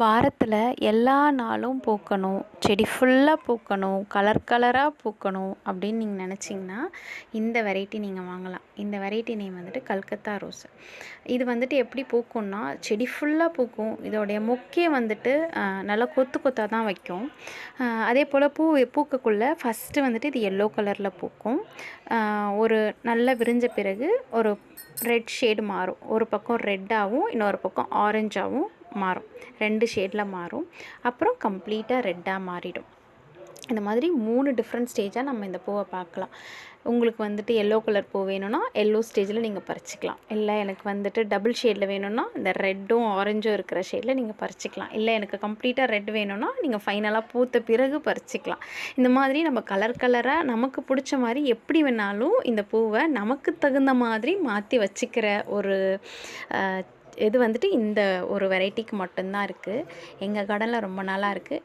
வாரத்தில் எல்லா நாளும் பூக்கணும், செடி ஃபுல்லாக பூக்கணும், கலர் கலராக பூக்கணும் அப்படின்னு நீங்கள் நினச்சிங்கன்னா இந்த வெரைட்டி நீங்கள் வாங்கலாம். இந்த வெரைட்டி நேம் வந்துட்டு கல்கத்தா ரோஸ். இது வந்துட்டு எப்படி பூக்கும்னா செடி ஃபுல்லாக பூக்கும். இதோடைய மொக்கே வந்துட்டு நல்லா கொத்து கொத்தாக தான் வைக்கும். அதே போல் பூக்கக்குள்ளே ஃபஸ்ட்டு வந்துட்டு இது எல்லோ கலரில் பூக்கும். ஒரு நல்லா விரிஞ்ச பிறகு ஒரு ரெட் ஷேடு மாறும். ஒரு பக்கம் ரெட்டாகவும் இன்னொரு பக்கம் ஆரஞ்சாகவும் மாறும். 2 ஷேடில் மாறும். அப்புறம் கம்ப்ளீட்டாக ரெட்டாக மாறிடும். இந்த மாதிரி 3 டிஃப்ரெண்ட் ஸ்டேஜாக நம்ம இந்த பூவை பார்க்கலாம். உங்களுக்கு வந்துட்டு எல்லோ கலர் பூ வேணும்னா எல்லோ ஸ்டேஜில் நீங்கள் பறிச்சிக்கலாம். இல்லை எனக்கு வந்துட்டு டபுள் ஷேடில் வேணும்னா இந்த ரெட்டும் ஆரஞ்சும் இருக்கிற ஷேடில் நீங்கள் பறிச்சிக்கலாம். இல்லை எனக்கு கம்ப்ளீட்டாக ரெட் வேணும்னா நீங்கள் ஃபைனலாக பூத்த பிறகு பறிச்சிக்கலாம். இந்த மாதிரி நம்ம கலர் கலராக நமக்கு பிடிச்ச மாதிரி எப்படி வேணாலும் இந்த பூவை நமக்கு தகுந்த மாதிரி மாற்றி வச்சுக்கிற ஒரு இது வந்துட்டு இந்த ஒரு வெரைட்டிக்கு மட்டும்தான் இருக்குது. எங்கள் கார்டனில் ரொம்ப நாளாக இருக்குது.